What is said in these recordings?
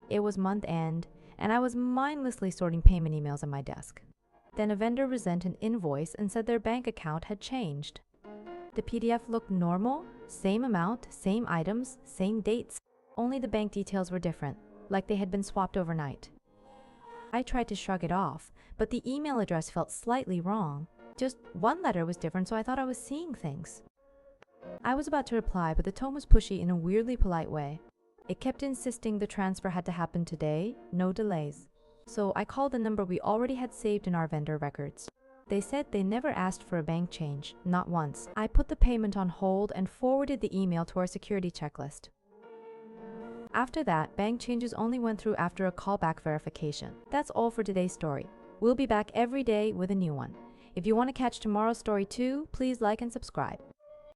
It was month end, and I was mindlessly sorting payment emails on my desk. Then a vendor resent an invoice and said their bank account had changed. The PDF looked normal, same amount, same items, same dates, only the bank details were different, like they had been swapped overnight. I tried to shrug it off, but the email address felt slightly wrong. Just one letter was different, so I thought I was seeing things. I was about to reply, but the tone was pushy in a weirdly polite way. It kept insisting the transfer had to happen today, no delays. So I called the number we already had saved in our vendor records. They said they never asked for a bank change, not once. I put the payment on hold and forwarded the email to our security checklist. After that, bank changes only went through after a callback verification. That's all for today's story. We'll be back every day with a new one. If you want to catch tomorrow's story too, please like and subscribe.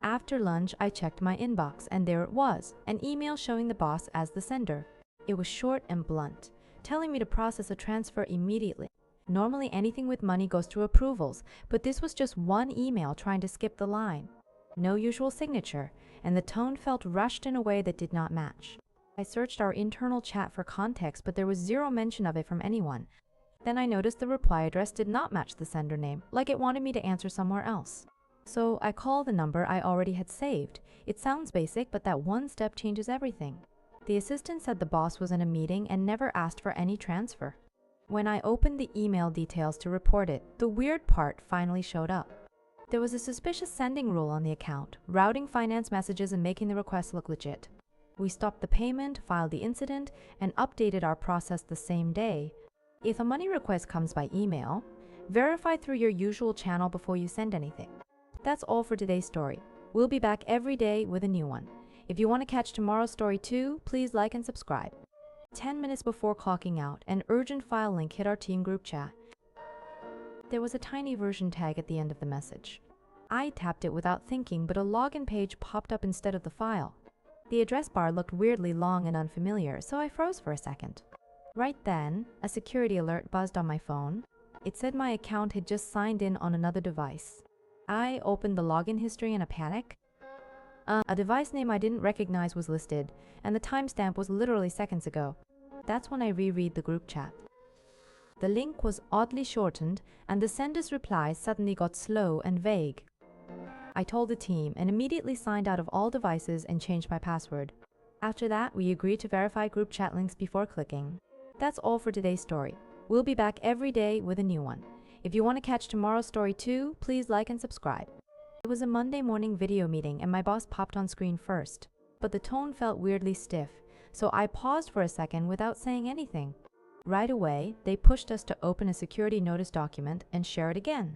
After lunch, I checked my inbox, and there it was, an email showing the boss as the sender. It was short and blunt, telling me to process a transfer immediately. Normally anything with money goes through approvals, but this was just one email trying to skip the line. No usual signature, and the tone felt rushed in a way that did not match. I searched our internal chat for context, but there was zero mention of it from anyone. Then I noticed the reply address did not match the sender name, like it wanted me to answer somewhere else. So I called the number I already had saved. It sounds basic, but that one step changes everything. The assistant said the boss was in a meeting and never asked for any transfer. When I opened the email details to report it, the weird part finally showed up. There was a suspicious sending rule on the account, routing finance messages and making the request look legit. We stopped the payment, filed the incident, and updated our process the same day. If a money request comes by email, verify through your usual channel before you send anything. That's all for today's story. We'll be back every day with a new one. If you want to catch tomorrow's story too, please like and subscribe. 10 minutes before clocking out, an urgent file link hit our team group chat. There was a tiny version tag at the end of the message. I tapped it without thinking, but a login page popped up instead of the file. The address bar looked weirdly long and unfamiliar, so I froze for a second. Right then, a security alert buzzed on my phone. It said my account had just signed in on another device. I opened the login history in a panic. A device name I didn't recognize was listed, and the timestamp was literally seconds ago. That's when I reread the group chat. The link was oddly shortened, and the sender's replies suddenly got slow and vague. I told the team and immediately signed out of all devices and changed my password. After that, we agreed to verify group chat links before clicking. That's all for today's story. We'll be back every day with a new one. If you want to catch tomorrow's story too, please like and subscribe. It was a Monday morning video meeting and my boss popped on screen first, but the tone felt weirdly stiff, so I paused for a second without saying anything. Right away, they pushed us to open a security notice document and share it again.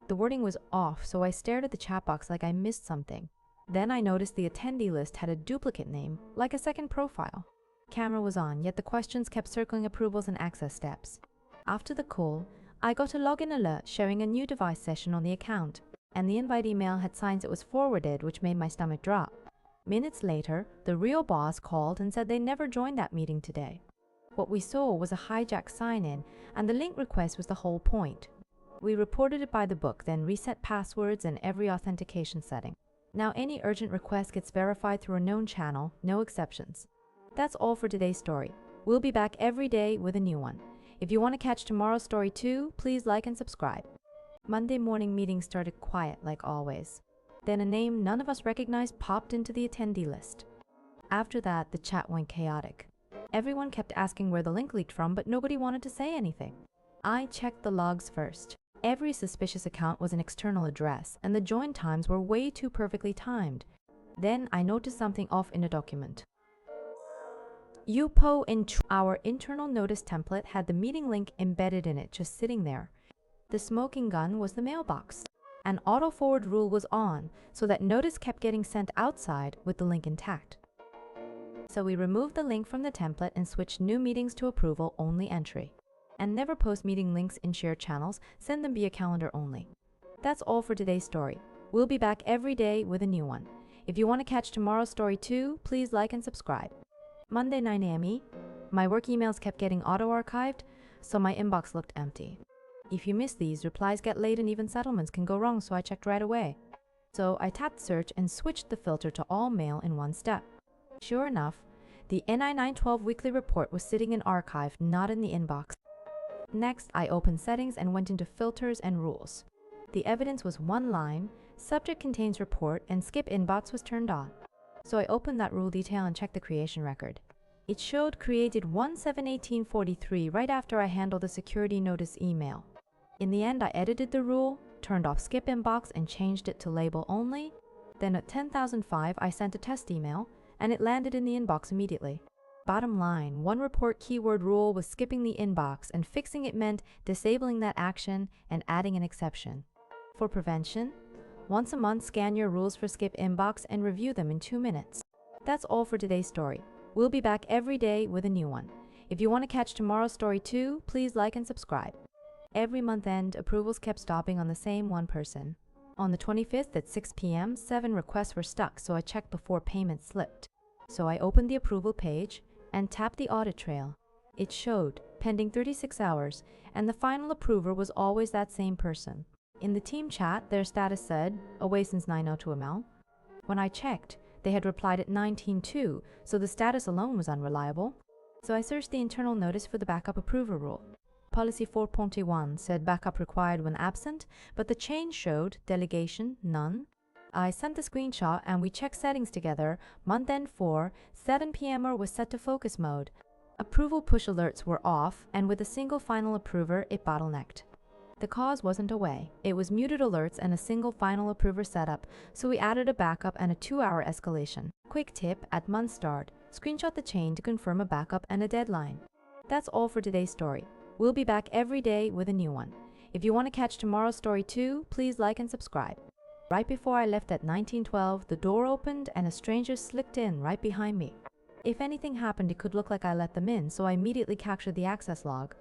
The wording was off, so I stared at the chat box like I missed something. Then I noticed the attendee list had a duplicate name, like a second profile. Camera was on, yet the questions kept circling approvals and access steps. After the call, I got a login alert showing a new device session on the account, and the invite email had signs it was forwarded, which made my stomach drop. Minutes later, the real boss called and said they never joined that meeting today. What we saw was a hijacked sign-in, and the link request was the whole point. We reported it by the book, then reset passwords and every authentication setting. Now any urgent request gets verified through a known channel, no exceptions. That's all for today's story. We'll be back every day with a new one. If you want to catch tomorrow's story too, please like and subscribe. Monday morning meeting started quiet like always. Then a name none of us recognized popped into the attendee list. After that, the chat went chaotic. Everyone kept asking where the link leaked from, but nobody wanted to say anything. I checked the logs first. Every suspicious account was an external address, and the join times were way too perfectly timed. Then I noticed something off in a document. Our internal notice template had the meeting link embedded in it, just sitting there. The smoking gun was the mailbox. An auto-forward rule was on, so that notice kept getting sent outside with the link intact. So we removed the link from the template and switched new meetings to approval only entry. And never post meeting links in shared channels, send them via calendar only. That's all for today's story. We'll be back every day with a new one. If you want to catch tomorrow's story too, please like and subscribe. Monday 9 a.m. My work emails kept getting auto-archived, so my inbox looked empty. If you miss these, replies get late and even settlements can go wrong, so I checked right away. So I tapped search and switched the filter to all mail in one step. Sure enough, The NI912 weekly report was sitting in archive, not in the inbox. Next, I opened settings and went into filters and rules. The evidence was one line, subject contains report, and skip inbox was turned on. So I opened that rule detail and checked the creation record. It showed created 1/7/1843 right after I handled the security notice email. In the end, I edited the rule, turned off skip inbox and changed it to label only. Then at 10,005, I sent a test email and it landed in the inbox immediately. Bottom line, one report keyword rule was skipping the inbox, and fixing it meant disabling that action and adding an exception. For prevention, once a month scan your rules for skip inbox and review them in 2 minutes. That's all for today's story. We'll be back every day with a new one. If you want to catch tomorrow's story too, please like and subscribe. Every month end, approvals kept stopping on the same one person. On the 25th at 6 p.m., 7 requests were stuck, so I checked before payment slipped. So I opened the approval page and tapped the audit trail. It showed pending 36 hours, and the final approver was always that same person. In the team chat, their status said, away since 9:02 ML. When I checked, they had replied at 19:02, so the status alone was unreliable. So I searched the internal notice for the backup approver rule. Policy 4.1 said backup required when absent, but the change showed delegation none. I sent the screenshot and we checked settings together. Month end 4, 7 p.m. was set to focus mode. Approval push alerts were off, and with a single final approver, it bottlenecked. The cause wasn't away. It was muted alerts and a single final approver setup, so we added a backup and a 2-hour escalation. Quick tip, at month start, screenshot the chain to confirm a backup and a deadline. That's all for today's story. We'll be back every day with a new one. If you want to catch tomorrow's story too, please like and subscribe. Right before I left at 1912, the door opened and a stranger slipped in right behind me. If anything happened, it could look like I let them in, so I immediately captured the access log.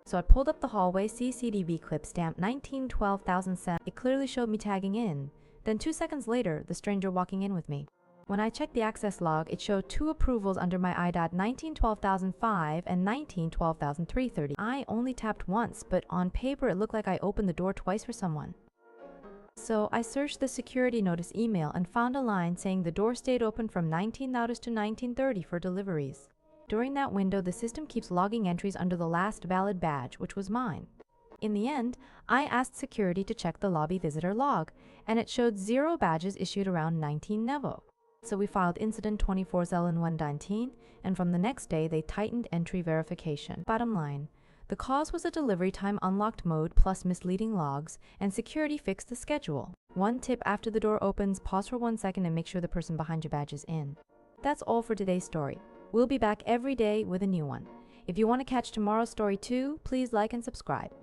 So I pulled up the hallway CCTV clip stamped 1912,007. It clearly showed me tagging in. Then 2 seconds later, the stranger walking in with me. When I checked the access log, it showed 2 approvals under my IDOT 1912,005 and 1912,330. I only tapped once, but on paper it looked like I opened the door twice for someone. So I searched the security notice email and found a line saying the door stayed open from 19 hours to 19:30 for deliveries. During that window, the system keeps logging entries under the last valid badge, which was mine. In the end, I asked security to check the lobby visitor log, and it showed 0 badges issued around 19 Nevo. So we filed incident 24/119, and from the next day, they tightened entry verification. Bottom line, the cause was a delivery time unlocked mode plus misleading logs, and security fixed the schedule. One tip after the door opens, pause for 1 second and make sure the person behind your badge is in. That's all for today's story. We'll be back every day with a new one. If you want to catch tomorrow's story too, please like and subscribe.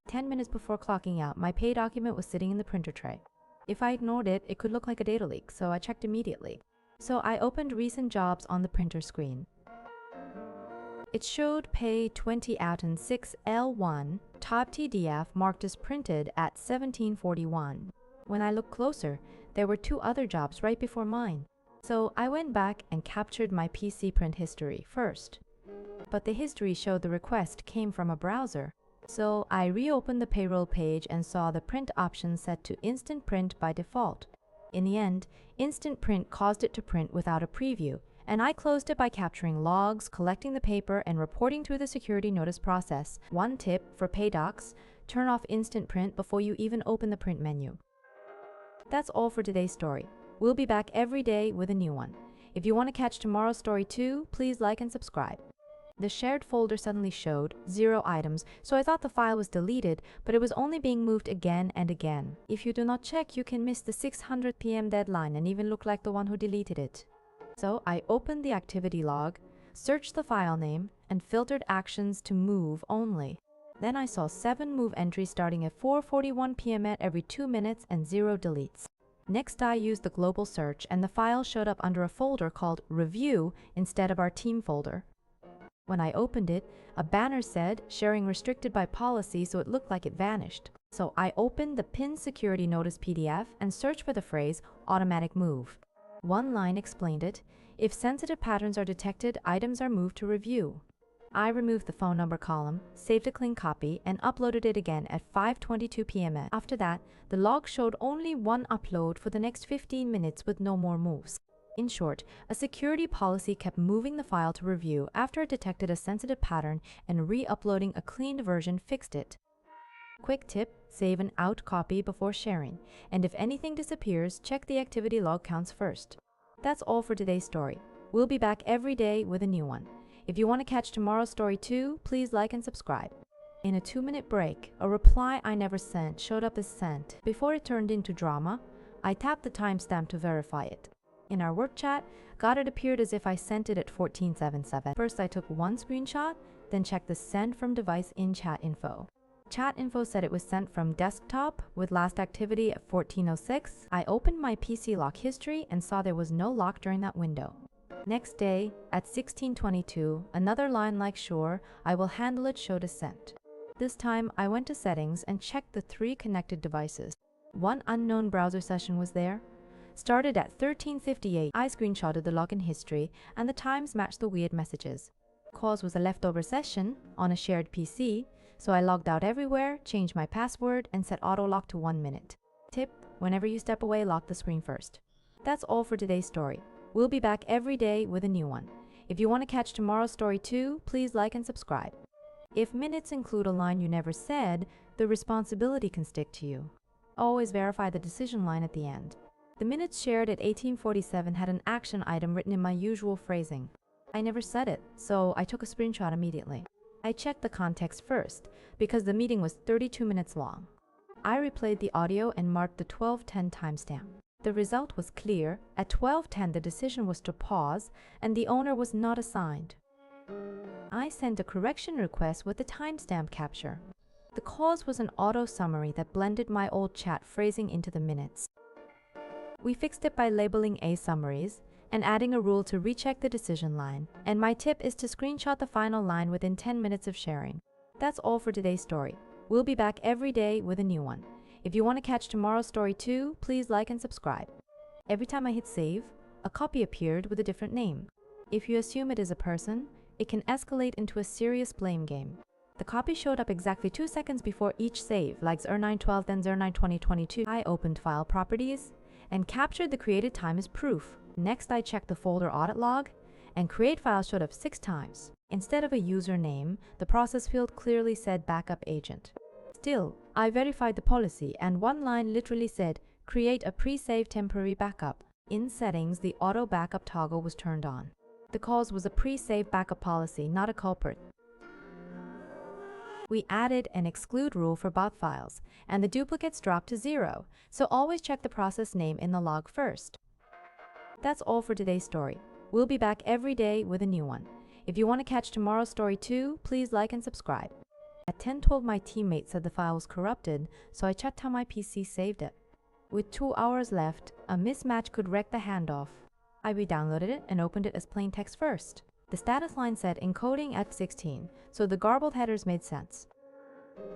10 minutes before clocking out, my pay document was sitting in the printer tray. If I ignored it, it could look like a data leak, so I checked immediately. So I opened recent jobs on the printer screen. It showed pay 20 out in 6L1, top TDF marked as printed at 1741. When I looked closer, there were 2 other jobs right before mine. So I went back and captured my PC print history first. But the history showed the request came from a browser. So I reopened the payroll page and saw the print option set to instant print by default. In the end, instant print caused it to print without a preview, and I closed it by capturing logs, collecting the paper, and reporting through the security notice process. One tip for pay docs, turn off instant print before you even open the print menu. That's all for today's story. We'll be back every day with a new one. If you want to catch tomorrow's story too, please like and subscribe. The shared folder suddenly showed 0 items, so I thought the file was deleted, but it was only being moved again and again. If you do not check, you can miss the 600 p.m. deadline and even look like the one who deleted it. So I opened the activity log, searched the file name, and filtered actions to move only. Then I saw 7 move entries starting at 4:41 p.m. at every 2 minutes and 0 deletes. Next, I used the global search, and the file showed up under a folder called Review instead of our team folder. When I opened it, a banner said sharing restricted by policy, so it looked like it vanished. So I opened the pinned security notice PDF and searched for the phrase automatic move. One line explained it. If sensitive patterns are detected, items are moved to review. I removed the phone number column, saved a clean copy, and uploaded it again at 5:22 p.m. After that, the log showed only 1 upload for the next 15 minutes with no more moves. In short, a security policy kept moving the file to review after it detected a sensitive pattern, and re-uploading a cleaned version fixed it. Quick tip: save an out copy before sharing, and if anything disappears, check the activity log counts first. That's all for today's story. We'll be back every day with a new one. If you want to catch tomorrow's story too, please like and subscribe. In a 2-minute break, a reply I never sent showed up as sent. Before it turned into drama, I tapped the timestamp to verify it. In our work chat, it appeared as if I sent it at 14:77. First, I took one screenshot, then checked the send from device in chat info. Chat info said it was sent from desktop with last activity at 14:06. I opened my PC lock history and saw there was no lock during that window. Next day, at 16:22, another line like "sure, I will handle it" showed as sent. This time, I went to settings and checked the 3 connected devices. One unknown browser session was there. Started at 13:58. I screenshotted the login history and the times matched the weird messages. Cause was a leftover session on a shared PC, so I logged out everywhere, changed my password, and set auto lock to 1 minute. Tip: whenever you step away, lock the screen first. That's all for today's story. We'll be back every day with a new one. If you want to catch tomorrow's story too, please like and subscribe. If minutes include a line you never said, the responsibility can stick to you. Always verify the decision line at the end. The minutes shared at 18:47 had an action item written in my usual phrasing. I never said it, so I took a screenshot immediately. I checked the context first, because the meeting was 32 minutes long. I replayed the audio and marked the 12:10 timestamp. The result was clear. At 12:10, the decision was to pause, and the owner was not assigned. I sent a correction request with the timestamp capture. The cause was an auto summary that blended my old chat phrasing into the minutes. We fixed it by labeling A summaries and adding a rule to recheck the decision line, and my tip is to screenshot the final line within 10 minutes of sharing. That's all for today's story. We'll be back every day with a new one. If you want to catch tomorrow's story too, please like and subscribe. Every time I hit save, a copy appeared with a different name. If you assume it is a person, it can escalate into a serious blame game. The copy showed up exactly 2 seconds before each save, like 0912 then 092022. I opened file properties and captured the created time as proof. Next, I checked the folder audit log, and create file showed up 6 times. Instead of a username, the process field clearly said backup agent. Still, I verified the policy, and one line literally said, create a pre-saved temporary backup. In settings, the auto backup toggle was turned on. The cause was a pre-saved backup policy, not a culprit. We added an exclude rule for bot files, and the duplicates dropped to 0, so always check the process name in the log first. That's all for today's story. We'll be back every day with a new one. If you want to catch tomorrow's story too, please like and subscribe. At 10:12, my teammate said the file was corrupted, so I checked how my PC saved it. With 2 hours left, a mismatch could wreck the handoff. I re-downloaded it and opened it as plain text first. The status line said encoding at 16, so the garbled headers made sense.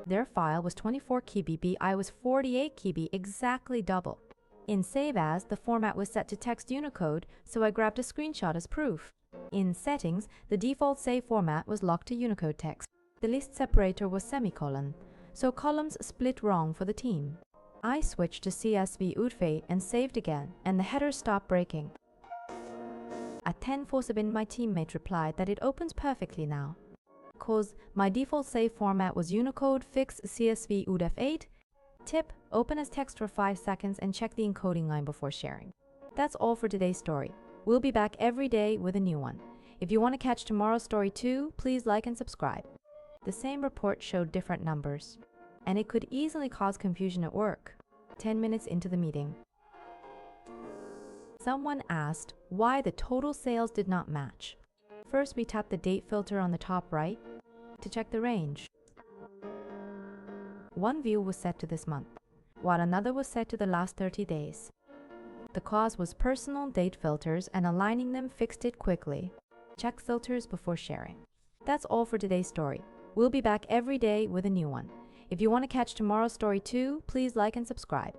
Their file was 24 KB, I was 48 KB, exactly double. In Save As, the format was set to text Unicode, so I grabbed a screenshot as proof. In Settings, the default save format was locked to Unicode text. The list separator was semicolon, so columns split wrong for the team. I switched to CSV and saved again, and the headers stopped breaking. At 10:47, my teammate replied that it opens perfectly now. Cause my default save format was Unicode, fix CSV UTF-8. Tip: open as text for 5 seconds and check the encoding line before sharing. That's all for today's story. We'll be back every day with a new one. If you want to catch tomorrow's story too, please like and subscribe. The same report showed different numbers, and it could easily cause confusion at work. 10 minutes into the meeting, someone asked why the total sales did not match. First, we tapped the date filter on the top right to check the range. One view was set to this month, while another was set to the last 30 days. The cause was personal date filters, and aligning them fixed it quickly. Check filters before sharing. That's all for today's story. We'll be back every day with a new one. If you want to catch tomorrow's story too, please like and subscribe.